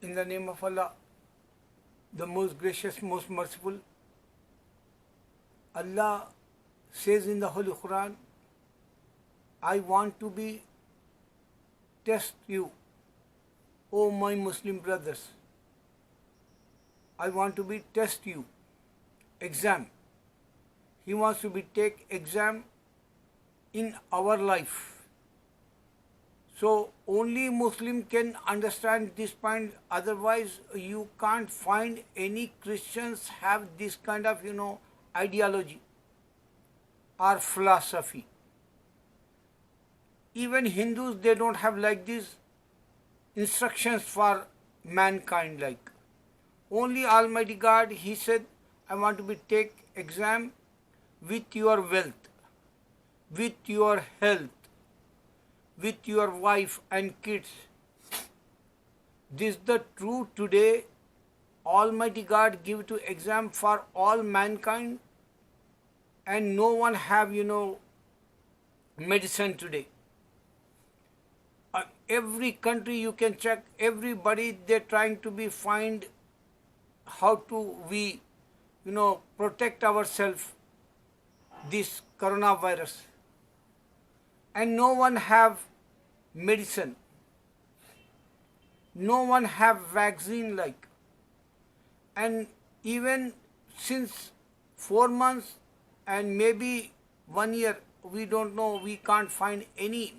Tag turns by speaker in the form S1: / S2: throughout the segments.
S1: In the name of Allah, the most gracious, most merciful. Allah says in the Holy Quran, I want to be test you, O my Muslim brothers. I want to be test you. Exam. He wants to be take exam in our life. So only Muslim can understand this point. Otherwise, you can't find any Christians have this kind of ideology or philosophy. Even Hindus, they don't have like these instructions for mankind. Like only Almighty God, He said, I want to be take exam with your wealth, with your health, with your wife and kids. This is the true today. Almighty God give to exam for all mankind, and no one have medicine today. Every country you can check, everybody they're trying to be find how to we protect ourselves this coronavirus, and no one have medicine, no one have vaccine like. And even since 4 months and maybe 1 year, we don't know, we can't find any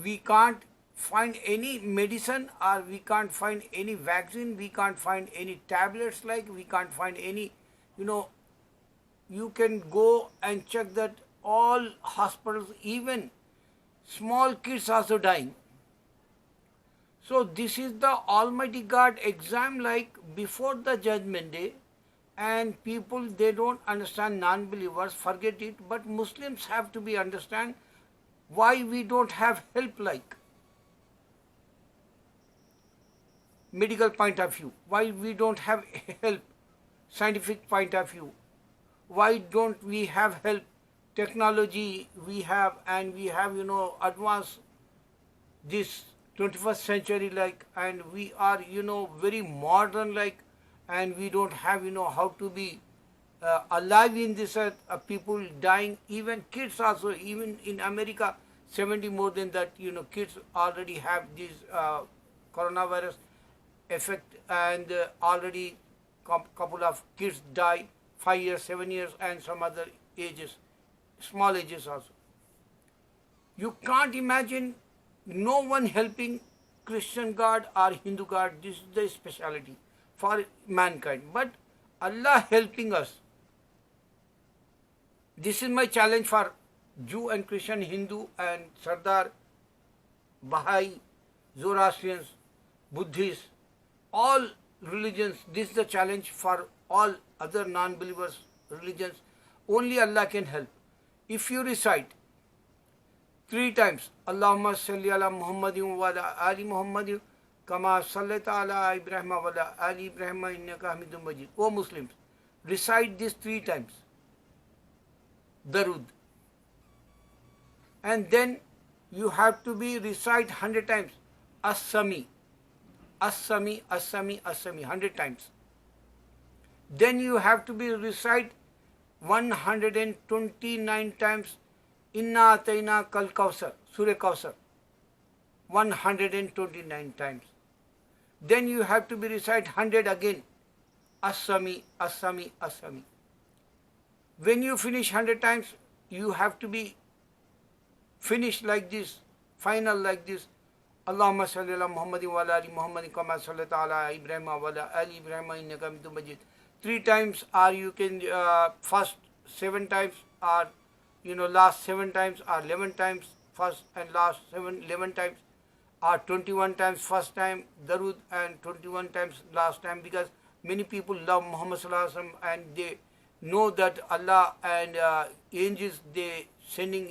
S1: we can't find any medicine, or we can't find any vaccine, we can't find any tablets, like we can't find any you can go and check that all hospitals, even small kids also dying. So this is the Almighty God exam, like before the judgment day. And people, they don't understand, non-believers forget it, but Muslims have to be understand why we don't have help, like medical point of view, why we don't have help scientific point of view, why don't we have help technology we have, and we have advanced this 21st century, like, and we are very modern, like, and we don't have how to be alive in this earth. People dying, even kids also, even in America 70 more than that kids already have this coronavirus effect, and already couple of kids die, 5 years, 7 years, and some other ages, small ages also. You can't imagine no one helping Christian God or Hindu God. This is the speciality for mankind, but Allah helping us. This is my challenge for Jew and Christian, Hindu and Sardar, Baha'i, Zoroastrians, Buddhists, all religions. This is the challenge for all other non-believers religions. Only Allah can help. If you recite 3 times, Allahumma salli ala Muhammadin wa ala ali Muhammadin kama sallaita ala Ibrahim wa ala ali Ibrahim innaka Hamidum Majid. O Muslims, recite this 3 times, Darud. And then you have to be recite 100 times, As-Sami, As-Sami, As-Sami, As-Sami, 100 times. Then you have to be recite 129 times, Inna Atayna Kal Kausar, Surah Kausar, 129 times. Then you have to be recite 100 again, As-Sami, As-Sami, As-Sami. When you finish 100 times, you have to be finished like this, final like this, Allahumma salli ala Muhammadin wa ala ali Muhammadin kama sallaita ala Ibrahim wa ala ali Ibrahim innaka Hamidum Majid. 3 times, or you can first 7 times, or last 7 times, or 11 times first and last 11 times, or 21 times first time Darud and 21 times last time, because many people love Muhammad Sallallahu Alaihi Wasallam, and they know that Allah and angels, they sending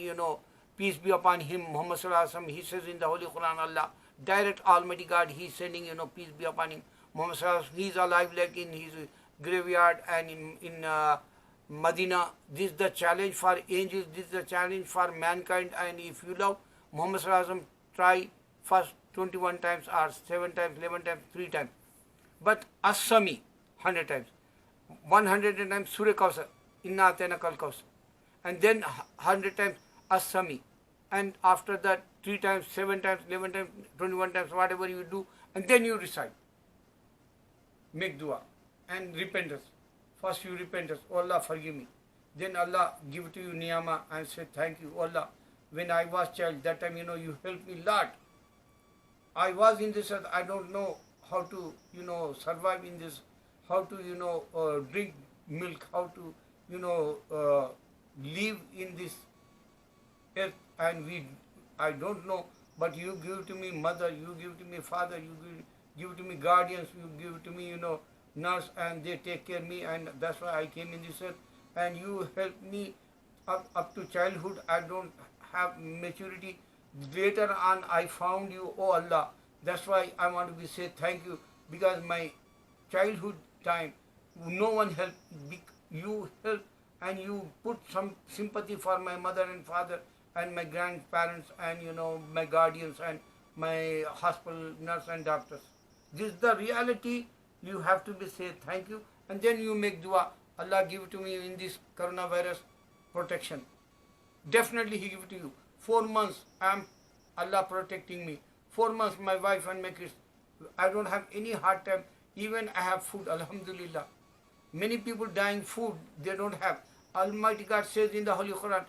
S1: peace be upon him, Muhammad Sallallahu Alaihi Wasallam. He says in the Holy Quran, Allah, direct Almighty God, He is sending peace be upon him, Muhammad Sallallahu Alaihi Wasallam. He is alive, like in his graveyard and in Medina. This is the challenge for angels, this is the challenge for mankind. And if you love Muhammad Sallallahu Alaihi Wasallam, try first 21 times or 7 times, 11 times, 3 times. But As-Sami, 100 times. 100 times Surah Kausar, Inna Atayna Kal Kausar. And then 100 times As-Sami. And after that, 3 times, 7 times, 11 times, 21 times, whatever you do, and then you recite. Make dua and repentance. First you repentance, oh Allah forgive me. Then Allah give to you niyama and say thank you, Allah. When I was child, that time you helped me lot. I was in this earth, I don't know how to survive in this, how to drink milk, how to live in this earth, and I don't know, but you give to me mother, you give to me father, you give to me guardians, you give to me nurse, and they take care of me, and that's why I came in this earth, and you help me up to childhood. I don't have maturity. Later on I found you, oh Allah. That's why I want to be say thank you, because my childhood time no one helped. You help, and you put some sympathy for my mother and father and my grandparents and my guardians and my hospital nurse and doctors. This is the reality. You have to be say thank you, and then you make dua. Allah give to me in this coronavirus protection. Definitely He give to you. 4 months Allah protecting me. 4 months my wife and my kids. I don't have any hard time. Even I have food, alhamdulillah. Many people dying food, they don't have. Almighty God says in the Holy Quran,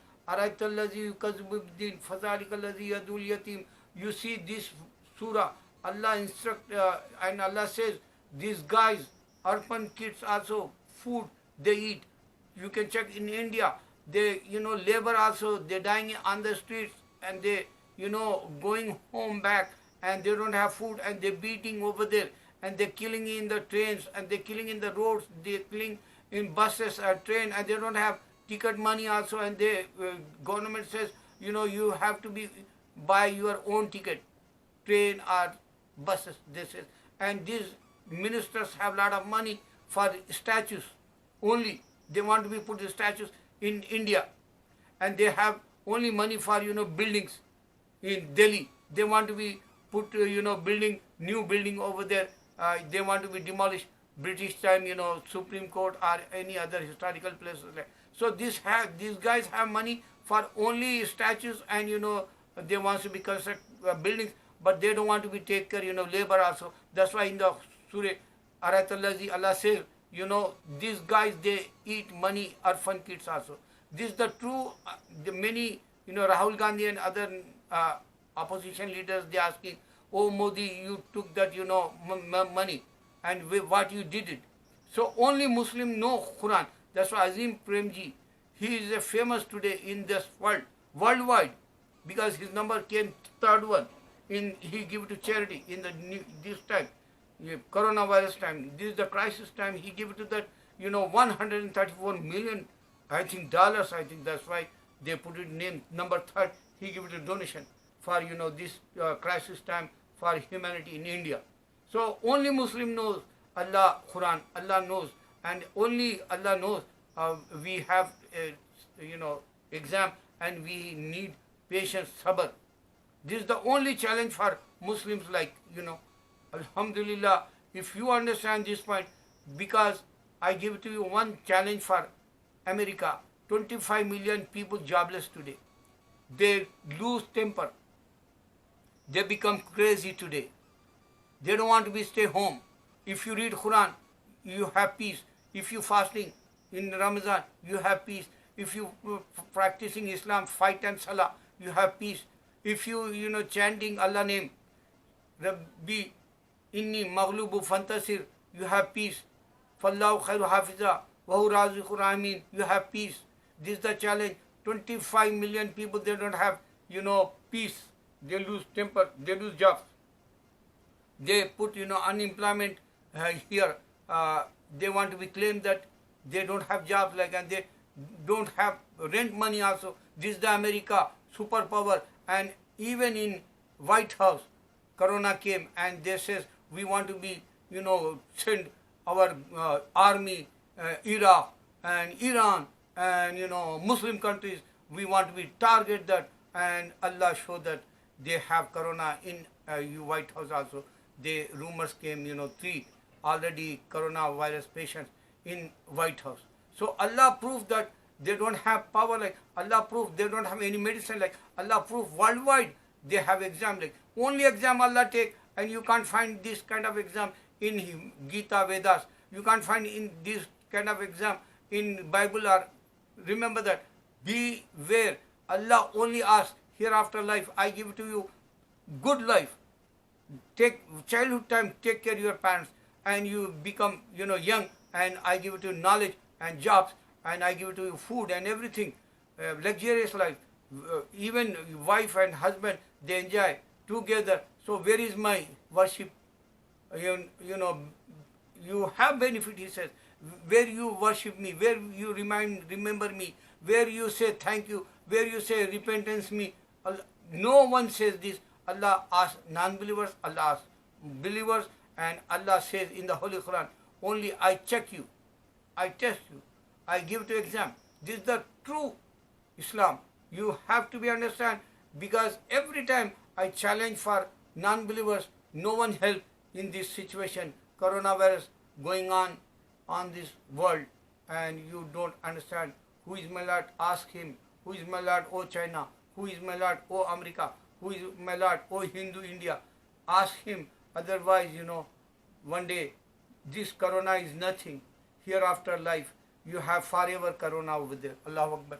S1: you see this surah, Allah instruct and Allah says, these guys, urban kids also, food they eat. You can check in India, they, labor also, they're dying on the streets, and they, going home back, and they don't have food, and they're beating over there, and they're killing in the trains, and they're killing in the roads, they're killing in buses or train, and they don't have ticket money also, and the government says, you have to buy your own ticket, train or buses, they say. And these ministers have a lot of money for statues only. They want to be put the statues in India, and they have only money for buildings in Delhi. They want to be put building new building over there. They want to be demolished. British time, Supreme Court or any other historical places. So these guys have money for only statues, and they want to be construct buildings, but they don't want to be take care labor also. That's why in the Surah Arayatallazi, Allah says, these guys, they eat money, orphan kids also. This is the true. The many Rahul Gandhi and other opposition leaders, they asking, oh Modi, you took that money, and what you did it. So only Muslim know Quran. That's why Azim Premji, he is a famous today in this world, worldwide, because his number came third one. He give to charity in this time, coronavirus time. This is the crisis time. He give to that 134 million, I think dollars. I think that's why they put it name number third. He give it a donation for this crisis time for humanity in India. So only Muslim knows Allah, Quran, Allah knows, and only Allah knows we have exam, and we need patience, sabr. This is the only challenge for Muslims, like Alhamdulillah, if you understand this point, because I give to you one challenge for America. 25 million people jobless today. They lose temper. They become crazy today. They don't want to be stay home. If you read Quran, you have peace. If you fasting in Ramadan, you have peace. If you practicing Islam 5 times Salah, you have peace. If you chanting Allah name, Rabbi Inni Maghlubu Fantasir, you have peace. Fallahu Khairu Hafiza, Wahu Raziqur Amin, you have peace. This is the challenge. 25 million people, they don't have peace. They lose temper, they lose jobs. They put unemployment here. They want to be claimed that they don't have jobs, and they don't have rent money also. This is the America superpower, and even in White House, Corona came, and they says we want to be send our army, Iraq and Iran and Muslim countries. We want to be target that, and Allah showed that they have Corona in you White House also, the rumors came, 3 already coronavirus patients in White House. So Allah proved that they don't have power like Allah proved they don't have any medicine like Allah proved worldwide they have exam like only exam Allah take, and you can't find this kind of exam in Gita Vedas. You can't find in this kind of exam in Bible. Or remember that, beware. Allah only asks, hereafter life I give to you good life. Take childhood time, take care of your parents, and you become young, and I give it to you knowledge and jobs, and I give it to you food and everything, luxurious life. Even wife and husband, they enjoy together. So where is my worship? You have benefit, he says, where you worship me, where you remember me, where you say thank you, where you say repentance me. No one says this. Allah asks non-believers, Allah asks believers, and Allah says in the Holy Quran, only I check you, I test you, I give to exam. This is the true Islam. You have to be understand, because every time I challenge for non-believers, no one help in this situation, coronavirus going on this world, and you don't understand who is my Lord. Ask him, who is my Lord, oh China, who is my Lord, oh America, who is my Lord, oh Hindu India. Ask him, otherwise one day this corona is nothing. Hereafter life you have forever corona over there. Allahu Akbar.